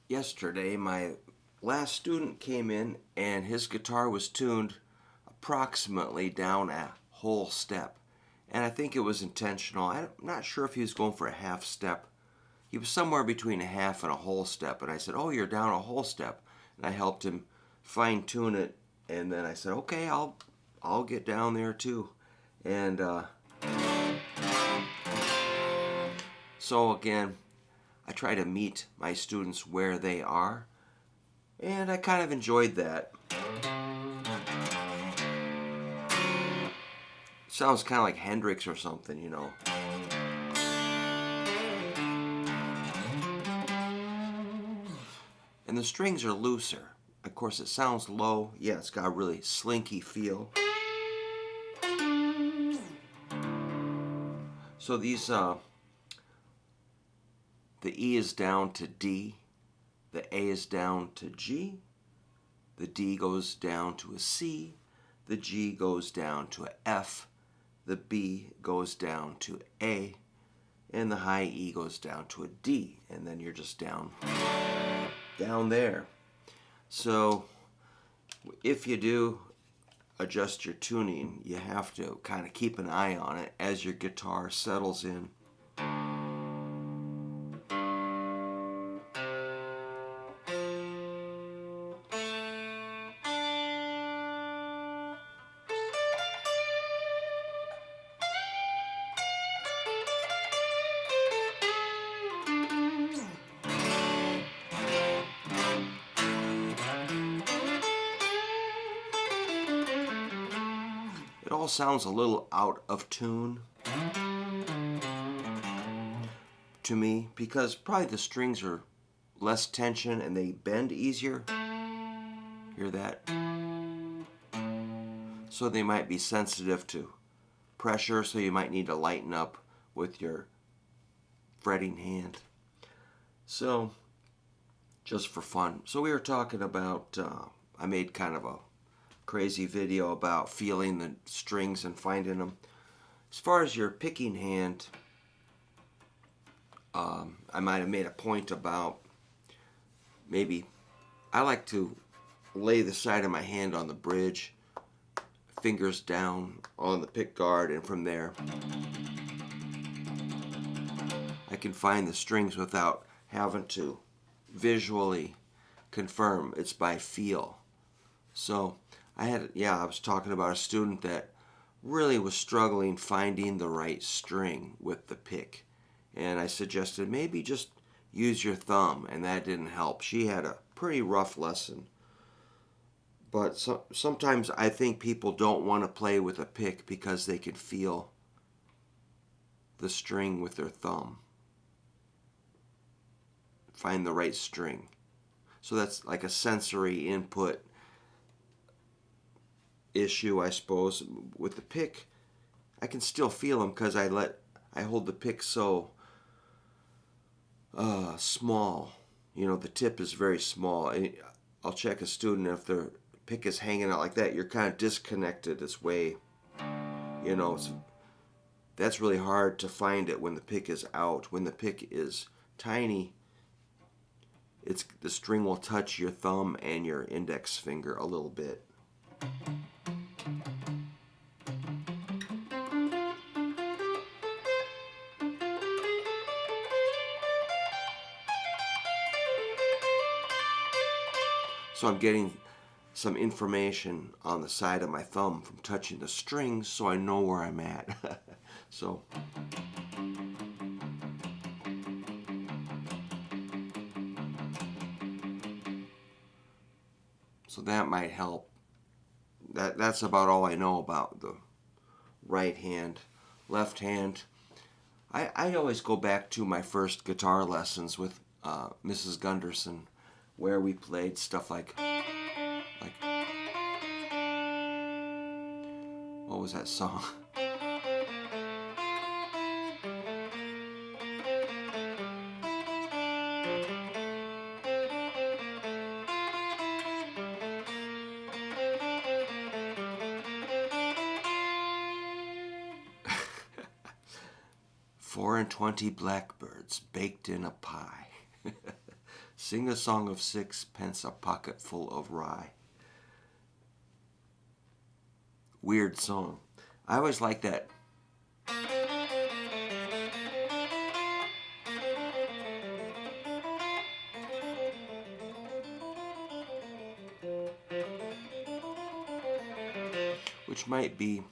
Yesterday, my last student came in and his guitar was tuned approximately down a whole step. And I think it was intentional. I'm not sure if he was going for a half step. He was somewhere between a half and a whole step. And I said, "Oh, you're down a whole step." And I helped him fine tune it. And then I said, "Okay, I'll get down there too." And so again, I try to meet my students where they are, and I kind of enjoyed that. Sounds kind of like Hendrix or something, you know. And the strings are looser. Of course, it sounds low. Yeah, it's got a really slinky feel. So these, the E is down to D, the A is down to G, the D goes down to a C, the G goes down to a F, the B goes down to A, and the high E goes down to a D, and then you're just down there. So if you do adjust your tuning, you have to kind of keep an eye on it as your guitar settles in. It all sounds a little out of tune to me because probably the strings are less tension and they bend easier. Hear that? So they might be sensitive to pressure, so you might need to lighten up with your fretting hand. So, just for fun. So we were talking about, I made kind of a crazy video about feeling the strings and finding them. As far as your picking hand, I might have made a point about maybe I like to lay the side of my hand on the bridge, fingers down on the pick guard, and from there I can find the strings without having to visually confirm. It's by feel. So I was talking about a student that really was struggling finding the right string with the pick. And I suggested maybe just use your thumb, and that didn't help. She had a pretty rough lesson. But sometimes I think people don't want to play with a pick because they can feel the string with their thumb. Find the right string. So that's like a sensory input issue, I suppose. With the pick, I can still feel them because I hold the pick so small. You know, the tip is very small. I'll check a student if their pick is hanging out like that. You're kind of disconnected this way. You know, that's really hard to find it when the pick is out. When the pick is tiny, the string will touch your thumb and your index finger a little bit. So I'm getting some information on the side of my thumb from touching the strings so I know where I'm at. So that might help. That's about all I know about the right hand. Left hand, I always go back to my first guitar lessons with Mrs. Gunderson, where we played stuff like what was that song? "4 and 20 blackbirds baked in a pie." Sing a song of sixpence, a pocket full of rye. Weird song. I always like that. Which might be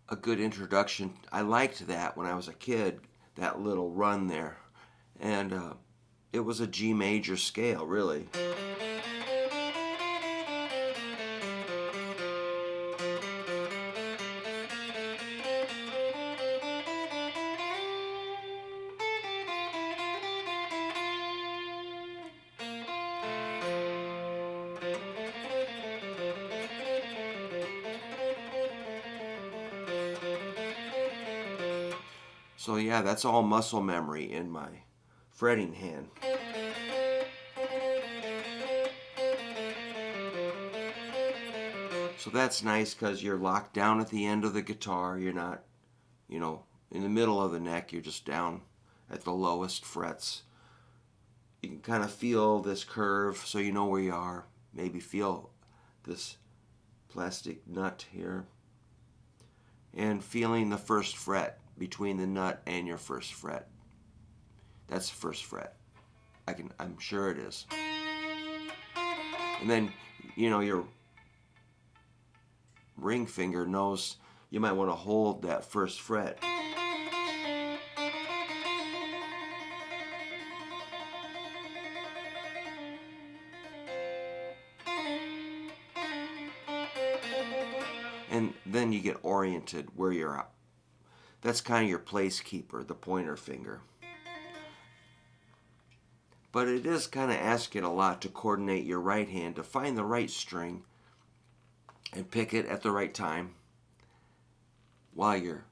a good introduction. I liked that when I was a kid, that little run there. And it was a G major scale, really. So yeah, that's all muscle memory in my fretting hand. So that's nice because you're locked down at the end of the guitar. You're not, in the middle of the neck. You're just down at the lowest frets. You can kind of feel this curve so you know where you are. Maybe feel this plastic nut here. And feeling the first fret between the nut and your first fret. That's the first fret. I'm sure it is. And then, your ring finger knows you might want to hold that first fret. And then you get oriented where you're at. That's kind of your place keeper, the pointer finger. But it is kind of asking a lot to coordinate your right hand to find the right string and pick it at the right time, while your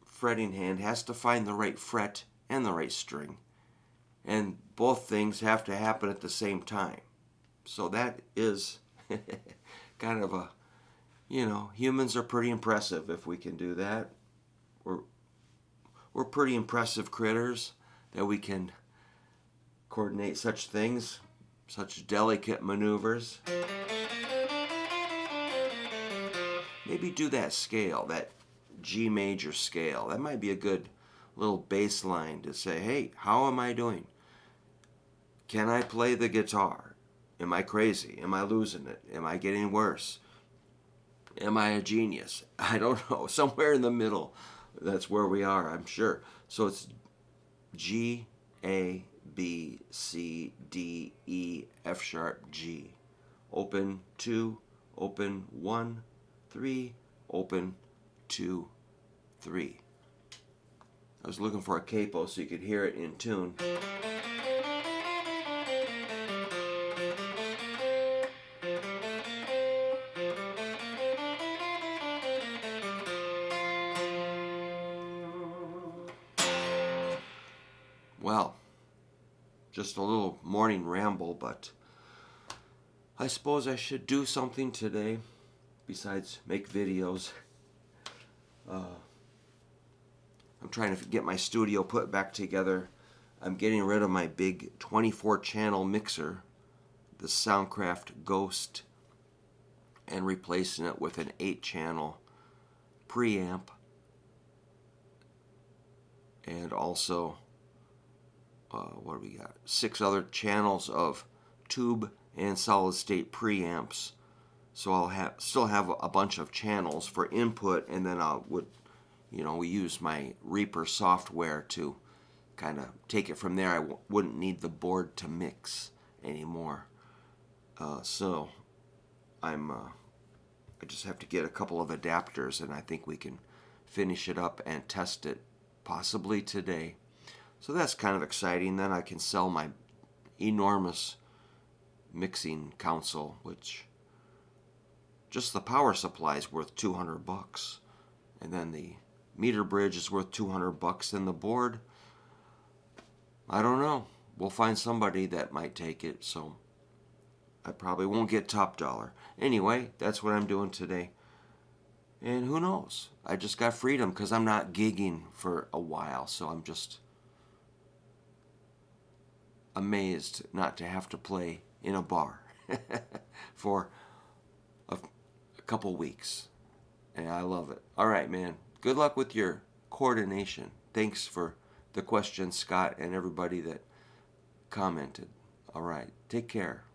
fretting hand has to find the right fret and the right string. And both things have to happen at the same time. So that is kind of a, humans are pretty impressive if we can do that. We're pretty impressive critters that we can coordinate such things, such delicate maneuvers. Maybe do that scale, that G major scale. That might be a good little baseline to say, hey, how am I doing? Can I play the guitar? Am I crazy? Am I losing it? Am I getting worse? Am I a genius? I don't know. Somewhere in the middle. That's where we are, I'm sure. So it's G, A, B, C, D, E, F sharp, G. Open 2, open 1, 3, open 2, 3. I was looking for a capo so you could hear it in tune. Well, just a little morning ramble, but I suppose I should do something today besides make videos. I'm trying to get my studio put back together. I'm getting rid of my big 24-channel mixer, the Soundcraft Ghost, and replacing it with an 8-channel preamp, and also what do we got? 6 other channels of tube and solid state preamps. So I'll still have a bunch of channels for input, and then we use my Reaper software to kind of take it from there. I wouldn't need the board to mix anymore. So I just have to get a couple of adapters, and I think we can finish it up and test it possibly today. So that's kind of exciting. Then I can sell my enormous mixing console, which just the power supply is worth $200, and then the meter bridge is worth $200, and the board, I don't know. We'll find somebody that might take it, so I probably won't get top dollar. Anyway, that's what I'm doing today. And who knows? I just got freedom because I'm not gigging for a while, so I'm just amazed not to have to play in a bar for a couple weeks. And I love it. All right, man. Good luck with your coordination. Thanks for the question, Scott, and everybody that commented. All right. Take care.